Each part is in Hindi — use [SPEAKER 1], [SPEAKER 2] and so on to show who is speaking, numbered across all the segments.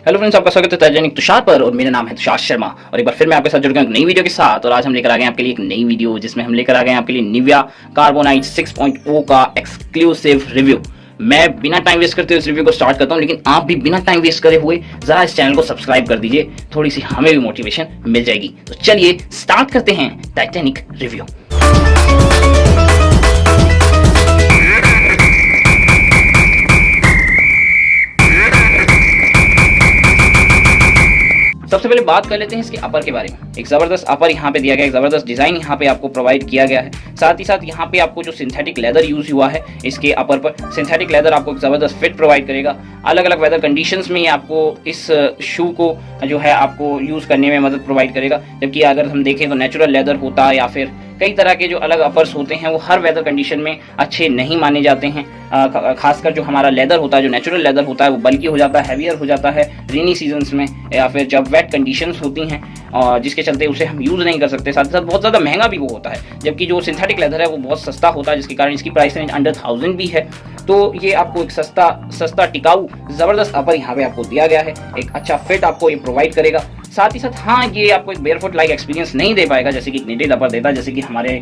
[SPEAKER 1] हेलो फ्रेंड्स, आपका स्वागत है तैजनिक तुषार पर और मेरा नाम है तुषार शर्मा और एक बार फिर मैं आपके साथ जुड़ गया एक नई वीडियो के साथ। और आज हम लेकर आ गए आपके लिए एक नई वीडियो जिसमें हम लेकर आ गए आपके लिए निविया कार्बोनाइट 6.0 का एक्सक्लूसिव रिव्यू। मैं बिना टाइम वेस्ट करते हुए इस रिव्यू को स्टार्ट करता हूं, लेकिन आप भी बिना टाइम वेस्ट करे हुए जरा इस चैनल को सब्सक्राइब कर दीजिए, थोड़ी सी हमें भी मोटिवेशन मिल जाएगी। तो चलिए स्टार्ट करते हैं टाइटैनिक रिव्यू। सबसे पहले बात कर लेते हैं इसके अपर के बारे में। एक जबरदस्त अपर यहाँ पे दिया गया है, एक जबरदस्त डिजाइन यहाँ पे आपको प्रोवाइड किया गया है। साथ ही साथ यहाँ पे आपको जो सिंथेटिक लेदर यूज हुआ है इसके अपर पर, सिंथेटिक लेदर आपको एक जबरदस्त फिट प्रोवाइड करेगा। अलग अलग वेदर कंडीशंस में ये आपको इस शू को जो है आपको यूज करने में मदद प्रोवाइड करेगा। जबकि अगर हम देखें तो नेचुरल लेदर होता है या फिर कई तरह के जो अलग अपर्स होते हैं वो हर वेदर कंडीशन में अच्छे नहीं माने जाते हैं। खासकर जो हमारा लेदर होता है, जो नेचुरल लेदर होता है, वो बल्कि हो जाता है, हैवियर हो जाता है रेनी सीजन्स में या फिर जब वेट कंडीशंस होती हैं, और जिसके चलते उसे हम यूज़ नहीं कर सकते। साथ ही साथ बहुत ज़्यादा महंगा भी वो होता है, जबकि जो सिंथेटिक लेदर है वो बहुत सस्ता होता है, जिसके कारण इसकी प्राइस रेंज अंडर 1000 भी है। तो ये आपको एक सस्ता टिकाऊ ज़बरदस्त अपर यहाँ पे आपको दिया गया है। एक अच्छा फिट आपको ये प्रोवाइड करेगा। साथ ही साथ हाँ, ये आपको एक बेयरफुट लाइक एक्सपीरियंस नहीं दे पाएगा जैसे कि निटेड अपर देता, जैसे कि हमारे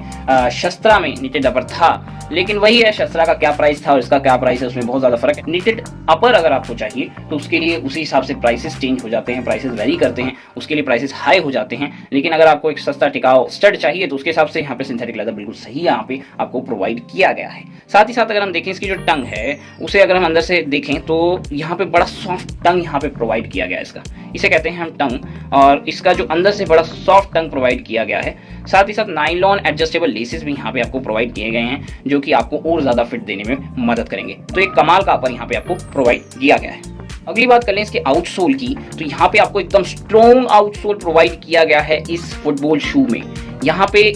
[SPEAKER 1] शस्त्रा में निटेड अपर था। लेकिन वही है, शस्त्रा का क्या प्राइस था और इसका क्या प्राइस है, उसमें बहुत ज़्यादा फर्क है। निटेड अपर अगर आपको चाहिए तो उसके लिए उसी हिसाब से प्राइसेस चेंज हो जाते हैं, प्राइसेस वेरी करते हैं, उसके लिए प्राइसेस हाई हो जाते हैं। लेकिन अगर आपको एक सस्ता टिकाऊ स्टड चाहिए तो उसके हिसाब से यहाँ पे सिंथेटिक लेदर बिल्कुल सही यहाँ पे आपको प्रोवाइड किया गया है। साथ ही साथ अगर हम देखें इसकी जो टंग है उसे अगर हम अंदर से देखें तो यहाँ पे बड़ा सॉफ्ट टंग यहाँ पे प्रोवाइड किया गया है। इसका इसे कहते हैं हम टंग, और इसका जो अंदर से बड़ा सॉफ्ट टंग प्रोवाइड किया गया है। साथ ही साथ नाइलॉन एडजस्टेबल लेसेस भी यहाँ पे आपको प्रोवाइड किए गए हैं जो कि आपको और ज्यादा फिट देने में मदद करेंगे। तो एक कमाल का अपर यहाँ पे आपको प्रोवाइड किया गया है। अगली बात कर लें इसके आउटसोल की, तो यहाँ पे आपको एकदम स्ट्रॉन्ग आउटसोल प्रोवाइड किया गया है इस फुटबॉल शू में। यहाँ पे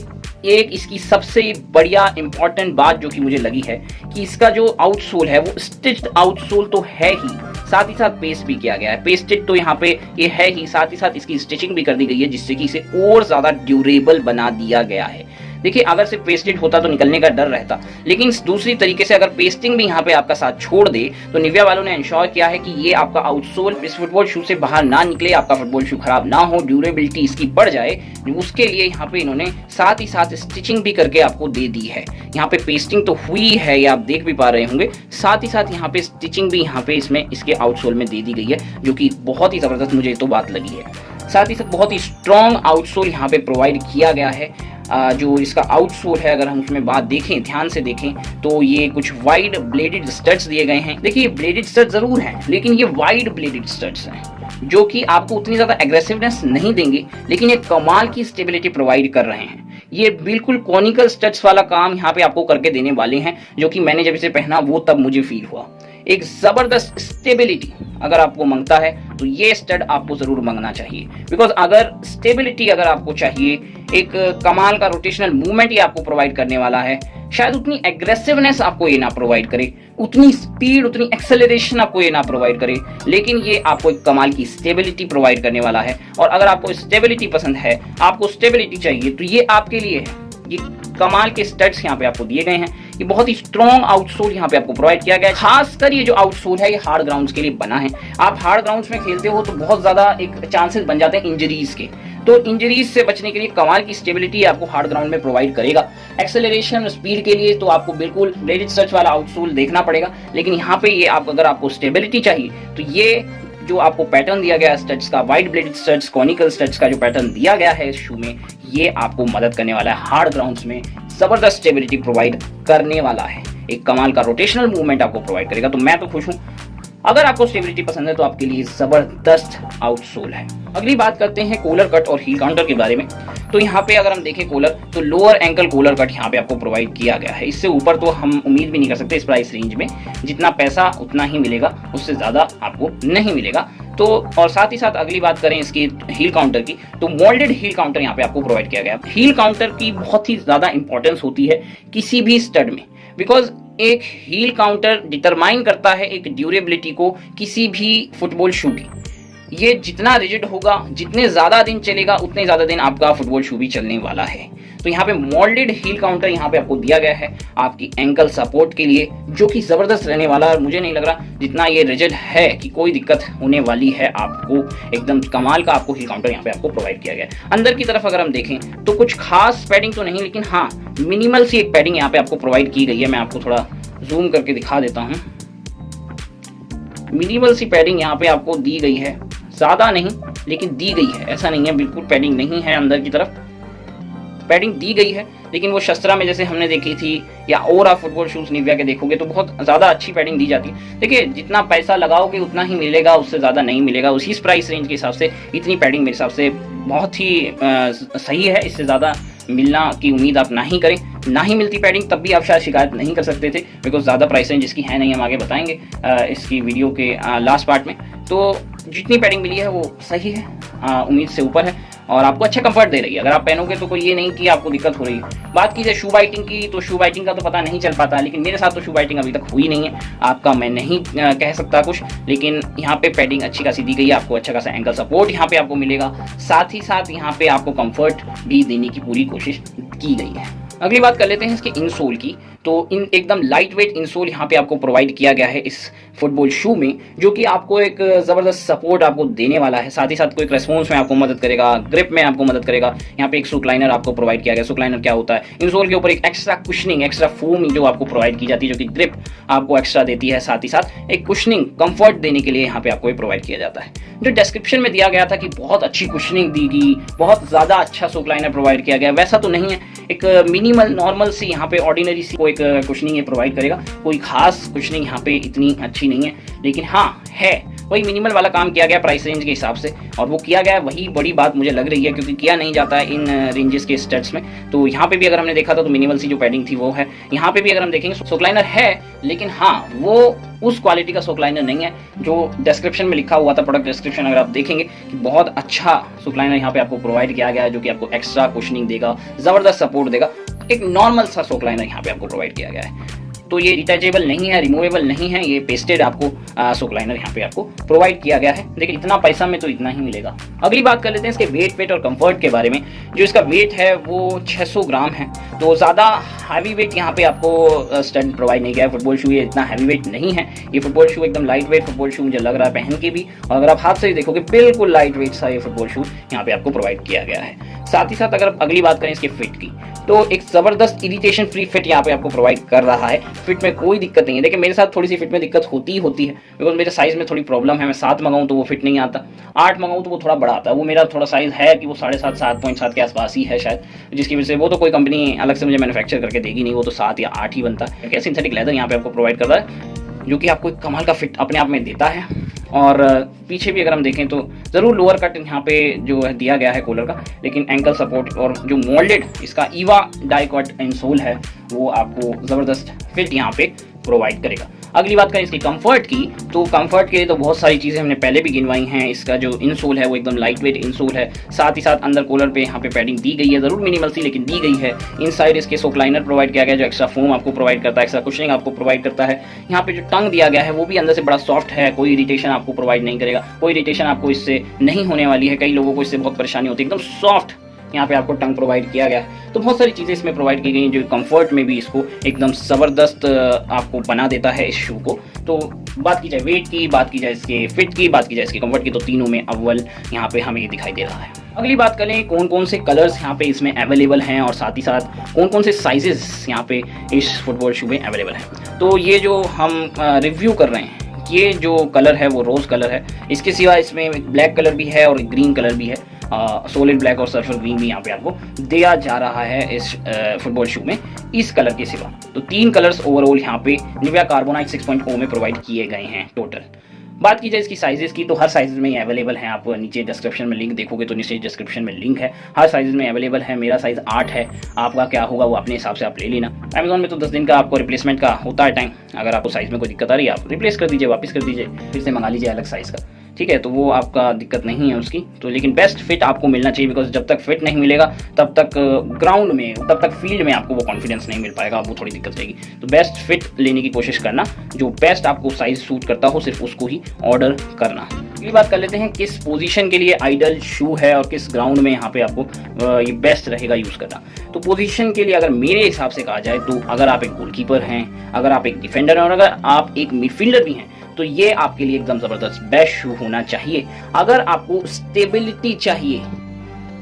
[SPEAKER 1] एक इसकी सबसे बढ़िया इंपॉर्टेंट बात जो कि मुझे लगी है कि इसका जो आउटसोल है वो स्टिच्ड आउटसोल तो है ही, साथ ही साथ पेस्ट भी किया गया है। पेस्टेड तो यहाँ पे ये है ही, साथ ही साथ इसकी स्टिचिंग भी कर दी गई है जिससे कि इसे और ज्यादा ड्यूरेबल बना दिया गया है। देखिए, अगर सिर्फ पेस्टेड होता तो निकलने का डर रहता, लेकिन दूसरी तरीके से अगर पेस्टिंग भी यहाँ पे आपका साथ छोड़ दे तो निविया वालों ने इंश्योर किया है कि ये आपका आउटसोल इस फुटबॉल शू से बाहर ना निकले, आपका फुटबॉल शू खराब ना हो, ड्यूरेबिलिटी इसकी बढ़ जाए। उसके लिए यहाँ पे इन्होंने साथ ही साथ स्टिचिंग भी करके आपको दे दी है। यहाँ पे पेस्टिंग तो हुई है, ये आप देख भी पा रहे होंगे, साथ ही साथ यहाँ पे स्टिचिंग भी यहाँ पे इसमें इसके आउटसोल में दे दी गई है, जो कि बहुत ही जबरदस्त मुझे तो बात लगी है। साथ ही साथ बहुत ही स्ट्रॉन्ग आउटसोल यहाँ पे प्रोवाइड किया गया है। जो इसका आउटसोल है अगर हम उसमें बात देखें, ध्यान से देखें तो ये कुछ वाइड ब्लेडेड स्टड्स दिए गए हैं। देखिए, ब्लेडेड स्टड्स जरूर हैं, लेकिन ये वाइड ब्लेडेड स्टड्स हैं जो कि आपको उतनी ज़्यादा एग्रेसिवनेस नहीं देंगे, लेकिन ये कमाल की स्टेबिलिटी प्रोवाइड कर रहे हैं। ये बिल्कुल कॉनिकल स्टड्स वाला काम यहाँ पे आपको करके देने वाले हैं, जो कि मैंने जब इसे पहना वो तब मुझे फील हुआ। एक जबरदस्त स्टेबिलिटी अगर आपको मांगता है तो ये स्टड आपको जरूर मांगना चाहिए, बिकॉज अगर स्टेबिलिटी अगर आपको चाहिए, एक कमाल का रोटेशनल मूवमेंट ये आपको प्रोवाइड करने वाला है। शायद उतनी एग्रेसिवनेस आपको ये ना प्रोवाइड करे, उतनी स्पीड, उतनी एक्सेलरेशन आपको ये ना प्रोवाइड करे, लेकिन ये आपको एक कमाल की स्टेबिलिटी प्रोवाइड करने वाला है। और अगर आपको स्टेबिलिटी पसंद है, आपको स्टेबिलिटी चाहिए, तो ये आपके लिए है। ये कमाल के स्टड्स यहाँ पे आपको दिए गए हैं। ये बहुत ही स्ट्रॉन्ग आउटसोल यहाँ पे आपको प्रोवाइड किया गया है। खासकर ये जो आउटसोल है ये हार्ड ग्राउंड्स के लिए बना है। आप हार्ड ग्राउंड्स में खेलते हो तो बहुत ज्यादा एक चांसेस बन जाते हैं इंजरीज के, तो इंजरीज से बचने के लिए कमाल की स्टेबिलिटी आपको हार्ड ग्राउंड में प्रोवाइड करेगा। एक्सेलरेशन स्पीड के लिए तो आपको बिल्कुल ब्लेडेड स्टड्स वाला आउटसोल देखना पड़ेगा, लेकिन यहाँ पे ये अगर आपको स्टेबिलिटी चाहिए तो ये जो आपको पैटर्न दिया गया है स्टड्स का, wide blooded studs, conical studs का जो पैटर्न दिया गया है इस शू में, ये आपको मदद करने वाला है हार्ड ग्राउंड्स में जबरदस्त स्टेबिलिटी प्रोवाइड करने वाला है। एक कमाल का रोटेशनल मूवमेंट आपको प्रोवाइड करेगा। तो मैं तो खुश हूं। अगर आपको स्टेबिलिटी पसंद है तो आपके लिए जबरदस्त आउटसोल है। अगली बात करते हैं कॉलर कट और हील काउंटर के बारे में। तो यहाँ पे अगर हम देखें कॉलर, तो लोअर एंकल कॉलर कट यहाँ पे आपको प्रोवाइड किया गया है। इससे ऊपर तो हम उम्मीद भी नहीं कर सकते इस प्राइस रेंज में। जितना पैसा उतना ही मिलेगा, उससे ज्यादा आपको नहीं मिलेगा। तो और साथ ही साथ अगली बात करें इसकी हील काउंटर की, तो मोल्डेड हील काउंटर यहाँ पे आपको प्रोवाइड किया गया है। हील काउंटर की बहुत ही ज्यादा इंपॉर्टेंस होती है किसी भी स्टड में, बिकॉज एक हील काउंटर डिटरमाइन करता है एक ड्यूरेबिलिटी को किसी भी फुटबॉल शू की। ये जितना रिजिड होगा, जितने ज़्यादा दिन चलेगा, उतने ज़्यादा दिन आपका फुटबॉल शू भी चलने वाला है। तो यहाँ पे मोल्डेड हील काउंटर यहाँ पे आपको दिया गया है आपकी एंकल सपोर्ट के लिए, जो कि ज़बरदस्त रहने वाला है। मुझे नहीं लग रहा जितना ये रिजिड है कि कोई दिक्कत होने वाली है आपको। एकदम कमाल का आपको हील काउंटर यहाँ पे आपको प्रोवाइड किया गया है। अंदर की तरफ अगर हम देखें तो कुछ खास पैडिंग तो नहीं, लेकिन हाँ मिनिमल सी एक पैडिंग यहाँ पे आपको प्रोवाइड की गई है। मैं आपको थोड़ा जूम करके दिखा देता हूँ। मिनिमल सी पैडिंग यहाँ पे आपको दी गई है, ज़्यादा नहीं लेकिन दी गई है। ऐसा नहीं है बिल्कुल पैडिंग नहीं है, अंदर की तरफ पैडिंग दी गई है, लेकिन वो शस्त्रा में जैसे हमने देखी थी या और आप फुटबॉल शूज निविया के देखोगे तो बहुत ज़्यादा अच्छी पैडिंग दी जाती है। देखिए जितना पैसा लगाओगे उतना ही मिलेगा, उससे ज़्यादा नहीं मिलेगा। उसी प्राइस रेंज के हिसाब से इतनी पैडिंग मेरे हिसाब से बहुत ही सही है। इससे ज़्यादा मिलना की उम्मीद आप ना ही करें। ना ही मिलती पैडिंग तब भी आप शायद शिकायत नहीं कर सकते थे, बिकॉज ज़्यादा प्राइस रेंज इसकी है नहीं। हम आगे बताएंगे इसकी वीडियो के लास्ट पार्ट में। तो जितनी पैडिंग मिली है वो सही है, उम्मीद से ऊपर है और आपको अच्छा कंफर्ट दे रही है। अगर आप पहनोगे तो कोई ये नहीं कि आपको दिक्कत हो रही है। बात की जाए शू बाइटिंग की, तो शू बाइटिंग का तो पता नहीं चल पाता, लेकिन मेरे साथ तो शू बाइटिंग अभी तक हुई नहीं है। आपका मैं नहीं कह सकता कुछ, लेकिन यहाँ पे पैडिंग अच्छी खासी दी गई है। आपको अच्छा खासा एंकल सपोर्ट यहाँ पे आपको मिलेगा, साथ ही साथ यहाँ पे आपको कंफर्ट भी देने की पूरी कोशिश की गई है। अगली बात कर लेते हैं इसके इंसोल की। तो इन एकदम लाइट वेट इंसोल यहाँ पे आपको प्रोवाइड किया गया है इस फुटबॉल शू में, जो कि आपको एक ज़बरदस्त सपोर्ट आपको देने वाला है। साथ ही साथ कोई रेस्पॉन्स में आपको मदद करेगा, ग्रिप में आपको मदद करेगा। यहाँ पे एक सुकलाइनर आपको प्रोवाइड किया गया। सुकलाइनर क्या होता है? इंसोल के ऊपर एक एक्स्ट्रा कुशनिंग, एक्स्ट्रा फोम जो आपको प्रोवाइड की जाती है, जो कि ग्रिप आपको एक्स्ट्रा देती है। साथ ही साथ एक कुशनिंग कंफर्ट देने के लिए यहाँ पे आपको प्रोवाइड किया जाता है। जो डिस्क्रिप्शन में दिया गया था कि बहुत अच्छी कुशनिंग दी गई, बहुत ज़्यादा अच्छा सुकलाइनर प्रोवाइड किया गया, वैसा तो नहीं है। एक मिनिमल नॉर्मल सी यहाँ पे ऑर्डिनरी सी को एक कुशनिंग ये प्रोवाइड करेगा। कोई खास कुशनिंग यहाँ पे इतनी अच्छी नहीं है, लेकिन हाँ है वही मिनिमल वाला काम किया गया प्राइस रेंज के हिसाब से, और वो किया गया वही बड़ी बात मुझे लग रही है, क्योंकि किया नहीं जाता है इन रेंजेस के स्टड्स में। तो यहाँ पे भी अगर हमने देखा था तो मिनिमल सी जो पैडिंग थी वो है। यहाँ पे भी अगर हम देखेंगे सोकलाइनर है, लेकिन हाँ वो उस क्वालिटी का सोकलाइनर नहीं है जो डिस्क्रिप्शन में लिखा हुआ था। प्रोडक्ट डिस्क्रिप्शन अगर आप देखेंगे कि बहुत अच्छा सोकलाइनर यहाँ पे आपको प्रोवाइड किया गया है, जो कि आपको एक्स्ट्रा कुशनिंग देगा, ज़बरदस्त सपोर्ट देगा। एक नॉर्मल सा सोकलाइनर यहाँ पे आपको प्रोवाइड किया गया है। तो ये डिटैचेबल नहीं है, रिमूवेबल नहीं है, ये पेस्टेड आपको सोकलाइनर यहाँ पे आपको प्रोवाइड किया गया है। लेकिन इतना पैसा में तो इतना ही मिलेगा। अगली बात कर लेते हैं इसके वेट और कंफर्ट के बारे में। जो इसका वेट है वो 600 ग्राम है, तो ज़्यादा हैवी वेट यहाँ पे आपको स्टड प्रोवाइड नहीं किया है। फुटबॉल शू ये इतना हैवी वेट नहीं है। ये फुटबॉल शू एकदम लाइट वेट फुटबॉल शू मुझे लग रहा है पहन के भी, और अगर आप हाथ से देखोगे बिल्कुल लाइट वेट सा ये फुटबॉल शू यहाँ पे आपको प्रोवाइड किया गया है। साथ ही साथ अगर अगली बात करें इसके फिट की, तो एक ज़बरदस्त इरिटेशन फ्री फिट यहाँ पे आपको प्रोवाइड कर रहा है। फिट में कोई दिक्कत नहीं है। देखिए मेरे साथ थोड़ी सी फिट में दिक्कत होती है, बिकॉज मेरे साइज़ में थोड़ी प्रॉब्लम है। मैं 7 मंगाऊँ तो वो फिट नहीं आता, 8 मंगाऊँ तो वो थोड़ा बड़ा आता है। वो मेरा थोड़ा साइज़ है कि वो 7.5 7.7 के आसपास ही है शायद, जिसकी वजह से वो तो कोई कंपनी अलग से मुझे मैन्युफैक्चर करके देगी नहीं, वो तो 7 या 8 ही बनता है। सिंथेटिक लेदर यहाँ पे आपको प्रोवाइड कर रहा है, जो कि आपको एक कमाल का फिट अपने आप में देता है। और पीछे भी अगर हम देखें तो ज़रूर लोअर कट यहाँ पे जो है दिया गया है कॉलर का, लेकिन एंकल सपोर्ट और जो मोल्डेड इसका ईवा डाई कट इंसोल है वो आपको ज़बरदस्त फिट यहाँ पे प्रोवाइड करेगा। अगली बात करें इसकी कंफर्ट की, तो कंफर्ट के लिए तो बहुत सारी चीज़ें हमने पहले भी गिनवाई हैं। इसका जो इंसोल है वो एकदम लाइट वेट इंसोल है। साथ ही साथ अंदर कॉलर पे यहाँ पे पैडिंग दी गई है, ज़रूर मिनिमल सी लेकिन दी गई है। इनसाइड इसके सोकलाइनर प्रोवाइड किया गया जो एक्स्ट्रा फोम आपको प्रोवाइड करता है, एक्स्ट्रा कुशनिंग आपको प्रोवाइड करता है। यहाँ पे जो टंग दिया गया है वो भी अंदर से बड़ा सॉफ्ट है, कोई इरिटेशन आपको प्रोवाइड नहीं करेगा, कोई इरिटेशन आपको इससे नहीं होने वाली है। कई लोगों को इससे बहुत परेशानी होती है, एकदम सॉफ्ट यहाँ पे आपको टंग प्रोवाइड किया गया है। तो बहुत सारी चीज़ें इसमें प्रोवाइड की गई हैं जो कंफर्ट में भी इसको एकदम ज़बरदस्त आपको बना देता है इस शू को। तो बात की जाए वेट की, बात की जाए इसके फिट की, बात की जाए इसके कंफर्ट की, तो तीनों में अव्वल यहाँ पे हमें ये दिखाई दे रहा है। अगली बात करें कौन कौन से कलर्स यहाँ पे इसमें अवेलेबल हैं और साथ ही साथ कौन कौन से साइजेस यहाँ पे इस फुटबॉल शू में अवेलेबल हैं। तो ये जो हम रिव्यू कर रहे हैं, ये जो कलर है वो रोज़ कलर है। इसके सिवा इसमें ब्लैक कलर भी है और ग्रीन कलर भी है। सॉलिड ब्लैक और सर्फर ग्रीन भी यहाँ पे आपको दिया जा रहा है इस फुटबॉल शू में, इस कलर के सिवा। तो 3 कलर्स ओवरऑल यहाँ पे निविया कार्बोनाइट 6.0 में प्रोवाइड किए गए हैं टोटल। बात की जाए इसकी साइजेस की, तो हर साइज में ये अवेलेबल है। आप नीचे डिस्क्रिप्शन में लिंक देखोगे तो नीचे डिस्क्रिप्शन में लिंक है, हर साइज में अवेलेबल है। मेरा साइज़ 8 है, आपका क्या होगा वो अपने हिसाब से आप ले लेना। अमेजोन में तो 10 दिन का आपको रिप्लेसमेंट का होता है टाइम। अगर आपको साइज़ में कोई दिक्कत आ रही है आप रिप्लेस कर दीजिए, वापस कर दीजिए, फिर से मंगा लीजिए अलग साइज़ का। ठीक है, तो वो आपका दिक्कत नहीं है उसकी। तो लेकिन बेस्ट फिट आपको मिलना चाहिए, बिकॉज जब तक फिट नहीं मिलेगा तब तक ग्राउंड में, तब तक फील्ड में आपको वो कॉन्फिडेंस नहीं मिल पाएगा, वो थोड़ी दिक्कत रहेगी। तो बेस्ट फिट लेने की कोशिश करना, जो बेस्ट आपको साइज सूट करता हो सिर्फ उसको ही ऑर्डर करना। अगली बात कर लेते हैं किस पोजीशन के लिए आइडियल शू है और किस ग्राउंड में यहाँ पे आपको ये बेस्ट रहेगा यूज़ करना। तो पोजीशन के लिए अगर मेरे हिसाब से कहा जाए तो अगर आप एक गोलकीपर हैं, अगर आप एक डिफेंडर हैं और अगर आप एक मिडफील्डर भी हैं, तो ये आपके लिए एकदम ज़बरदस्त बेस्ट शू होना चाहिए। अगर आपको स्टेबिलिटी चाहिए,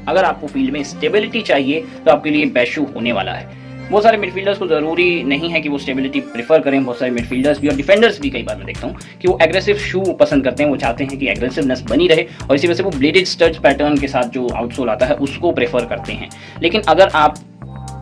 [SPEAKER 1] अगर आपको फील्ड में स्टेबिलिटी चाहिए तो आपके लिए बेस्ट शू होने वाला है। बहुत सारे मिडफील्डर्स को ज़रूरी नहीं है कि वो स्टेबिलिटी प्रेफर करें, बहुत सारे मिडफील्डर्स भी और डिफेंडर्स भी कई बार मैं देखता हूँ कि वो एग्रेसिव शू पसंद करते हैं, वो चाहते हैं कि एग्रेसिवनेस बनी रहे और इसी वजह से वो ब्लेडेड स्टड्स पैटर्न के साथ जो आउटसोल आता है उसको प्रेफर करते हैं। लेकिन अगर आप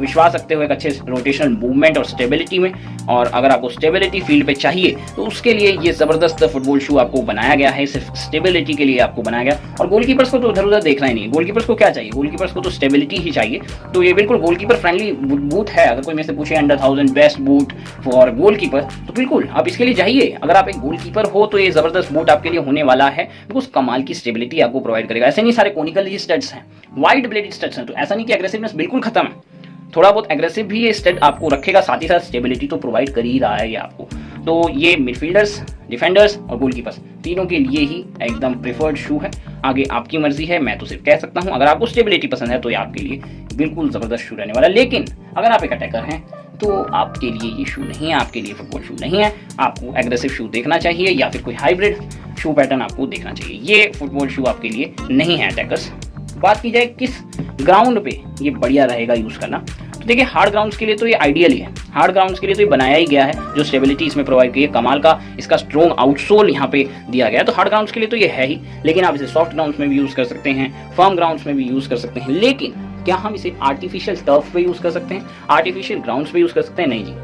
[SPEAKER 1] विश्वास रखते हो एक अच्छे रोटेशनल मूवमेंट और स्टेबिलिटी में, और अगर आपको स्टेबिलिटी फील्ड पे चाहिए तो उसके लिए ये ज़बरदस्त फुटबॉल शू आपको बनाया गया है, सिर्फ स्टेबिलिटी के लिए आपको बनाया गया। और गोलकीपर्स को तो उधर उधर देखना ही नहीं, गोलकीपर्स को क्या चाहिए, गोलकीपर्स को तो स्टेबिलिटी ही चाहिए। तो ये बिल्कुल गोलकीपर फ्रेंडली बूट है। अगर कोई मेरे से पूछे under 1000 best boot for goalkeeper, तो बिल्कुल आप इसके लिए जाइए। अगर आप एक गोलकीपर हो तो ये ज़बरदस्त बूट आपके लिए होने वाला है, बिकॉज कमाल की स्टेबिलिटी आपको प्रोवाइड करेगा। ऐसे नहीं सारे कोनिकल स्टड्स हैं, वाइड ब्लेडेड स्टड्स हैं, तो ऐसा नहीं कि एग्रेसिवनेस बिल्कुल खत्म है, थोड़ा बहुत एग्रेसिव भी ये स्टड आपको रखेगा, साथ ही साथ स्टेबिलिटी तो प्रोवाइड कर ही रहा है ये आपको। तो ये मिडफील्डर्स, डिफेंडर्स और गोलकीपर्स तीनों के लिए ही एकदम प्रेफर्ड शू है। आगे आपकी मर्जी है, मैं तो सिर्फ कह सकता हूँ अगर आपको स्टेबिलिटी पसंद है तो ये आपके लिए बिल्कुल ज़बरदस्त शू रहने वाला है। लेकिन अगर आप एक अटैकर हैं तो आपके लिए ये शू नहीं है, आपके लिए फुटबॉल शू नहीं है। आपको एग्रेसिव शू देखना चाहिए या फिर कोई हाइब्रिड शू पैटर्न आपको देखना चाहिए। ये फुटबॉल शू आपके लिए नहीं है अटैकर्स। बात की जाए किस ग्राउंड पे ये बढ़िया रहेगा यूज़ करना, तो देखिए हार्ड ग्राउंड्स के लिए तो ये आइडियल ही है। हार्ड ग्राउंड्स के लिए तो ये बनाया ही गया है, जो स्टेबिलिटी इसमें प्रोवाइड की है, कमाल का इसका स्ट्रॉन्ग आउटसोल यहाँ पे दिया गया है। तो हार्ड ग्राउंड्स के लिए तो ये है ही, लेकिन आप इसे सॉफ्ट ग्राउंड्स में भी यूज़ कर सकते हैं, फर्म ग्राउंड्स में भी यूज़ कर सकते हैं। लेकिन क्या हम इसे आर्टिफिशियल टर्फ पे यूज़ कर सकते हैं, आर्टिफिशियल ग्राउंड्स पे यूज़ कर सकते हैं? नहीं जी।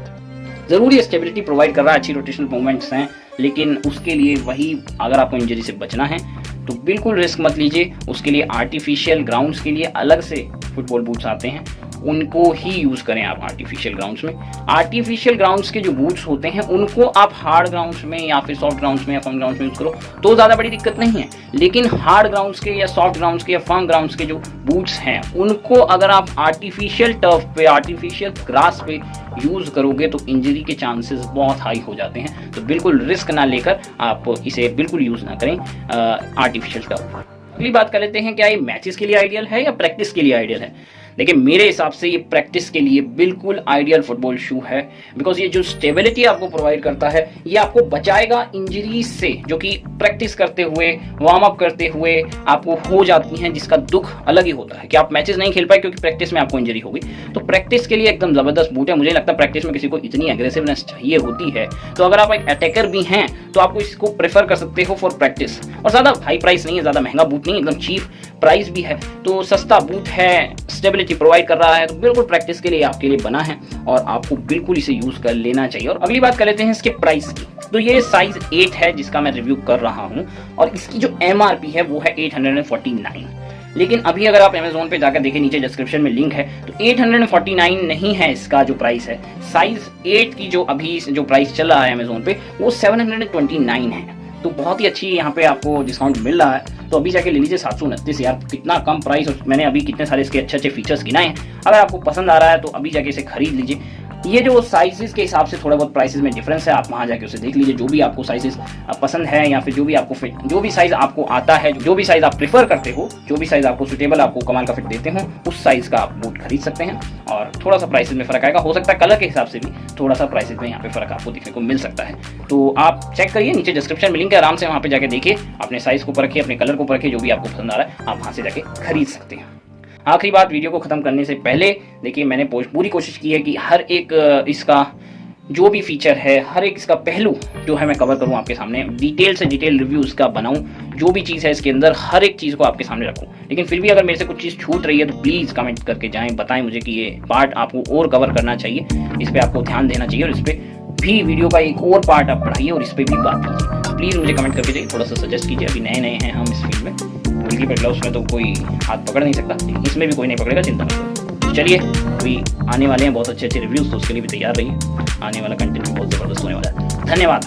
[SPEAKER 1] ज़रूरी स्टेबिलिटी प्रोवाइड कर रहा है, अच्छी रोटेशनल मूवमेंट्स हैं, लेकिन उसके लिए वही, अगर आपको इंजरी से बचना है तो बिल्कुल रिस्क मत लीजिए। उसके लिए आर्टिफिशियल ग्राउंड्स के लिए अलग से फुटबॉल बूट्स आते हैं, उनको ही यूज़ करें आप आर्टिफिशियल ग्राउंड्स में। आर्टिफिशियल ग्राउंड्स के जो बूट्स होते हैं उनको आप हार्ड ग्राउंड्स में या फिर सॉफ्ट ग्राउंड्स में या फर्म ग्राउंड्स में यूज़ करो तो ज़्यादा बड़ी दिक्कत नहीं है। लेकिन हार्ड ग्राउंड्स के या सॉफ्ट ग्राउंड्स के या फर्म ग्राउंड्स के जो बूट्स हैं उनको अगर आप आर्टिफिशियल टर्फ पे, आर्टिफिशियल ग्रास पे यूज़ करोगे तो इंजरी के चांसेस बहुत हाई हो जाते हैं। तो बिल्कुल रिस्क ना लेकर आप इसे बिल्कुल यूज़ ना करें आर्टिफिशियल टर्फ। अगली बात कर लेते हैं, क्या ये मैचेस के लिए आइडियल है या प्रैक्टिस के लिए आइडियल है? देखिए मेरे हिसाब से ये प्रैक्टिस के लिए बिल्कुल आइडियल फुटबॉल शू है, बिकॉज ये जो स्टेबिलिटी आपको प्रोवाइड करता है ये आपको बचाएगा इंजरीज से, जो कि प्रैक्टिस करते हुए, वार्म अप करते हुए आपको हो जाती हैं, जिसका दुख अलग ही होता है कि आप मैचेस नहीं खेल पाए क्योंकि प्रैक्टिस में आपको इंजरी हो गई। तो प्रैक्टिस के लिए एकदम ज़बरदस्त बूट है। मुझे लगता है प्रैक्टिस में किसी को इतनी एग्रेसिवनेस चाहिए होती है, तो अगर आप एक अटैकर भी हैं तो आपको इसको प्रेफर कर सकते हो फॉर प्रैक्टिस। और ज़्यादा हाई प्राइस नहीं है, ज़्यादा महंगा बूट नहीं है, एकदम चीप प्राइस भी है, तो सस्ता बूट है, स्टेबिलिटी प्रोवाइड कर रहा है, तो बिल्कुल प्रैक्टिस के लिए आपके लिए बना है और आपको बिल्कुल इसे यूज कर लेना चाहिए। और अगली बात कर लेते हैं इसके प्राइस की। तो ये साइज 8 है जिसका मैं रिव्यू कर रहा हूं और इसकी जो MRP है वो है 849। लेकिन अभी अगर आप अमेजोन पे जाकर देखें, नीचे डिस्क्रिप्शन में लिंक है, तो 849 नहीं है इसका जो प्राइस है। साइज 8 की जो अभी जो प्राइस चल रहा है अमेजोन पे वो 729 है। तो बहुत ही अच्छी यहाँ पे आपको डिस्काउंट मिल रहा है, तो अभी जाके ले लीजिए। 729 यार, कितना कम प्राइस। और मैंने अभी कितने सारे इसके अच्छे अच्छे फीचर्स गिनाए हैं। अगर आपको पसंद आ रहा है तो अभी जाके इसे खरीद लीजिए। ये जो साइजेस के हिसाब से थोड़ा बहुत प्राइसेस में डिफरेंस है, आप वहाँ जाके उसे देख लीजिए। जो भी आपको साइजेस पसंद है या फिर जो भी आपको फिट, जो भी साइज आपको आता है, जो भी साइज आप प्रेफर करते हो, जो भी साइज आपको सुटेबल, आपको कमाल का फिट देते हो, उस साइज का आप बूट खरीद सकते हैं। और थोड़ा सा प्राइसेस में फर्क आएगा, हो सकता है कलर के हिसाब से भी थोड़ा सा प्राइसेस में यहाँ पे फर्क आपको देखने को मिल सकता है। तो आप चेक करिए, नीचे डिस्क्रिप्शन में लिंक है, आराम से वहाँ पे जाके देखिए, अपने साइज को परखिए, अपने कलर को परखिए, जो भी आपको पसंद आ रहा है आप वहाँ से जाके खरीद सकते हैं। आखिरी बात, वीडियो को ख़त्म करने से पहले देखिए मैंने पूरी कोशिश की है कि हर एक इसका जो भी फीचर है, हर एक इसका पहलू जो है मैं कवर करूँ आपके सामने, डिटेल से डिटेल रिव्यू इसका बनाऊँ, जो भी चीज़ है इसके अंदर हर एक चीज़ को आपके सामने रखूँ। लेकिन फिर भी अगर मेरे से कुछ चीज़ छूट रही है तो प्लीज़ कमेंट करके जाएँ, बताएं मुझे कि ये पार्ट आपको और कवर करना चाहिए, इस पर आपको ध्यान देना चाहिए और इस पर भी वीडियो का एक और पार्ट आप बढ़ाइए और इस पर भी बात कीजिए। प्लीज़ मुझे कमेंट करके जाइए, थोड़ा सा सजेस्ट कीजिए। अभी नए नए हैं हम इस फील्ड में, गोलकीपर ग्लव्स में तो कोई हाथ पकड़ नहीं सकता, इसमें भी कोई नहीं पकड़ेगा, चिंता मत करो। चलिए, अभी आने वाले हैं बहुत अच्छे अच्छे रिव्यूज़, तो उसके लिए भी तैयार रहिए। आने वाला कंटेंट बहुत ज़बरदस्त होने वाला है। धन्यवाद।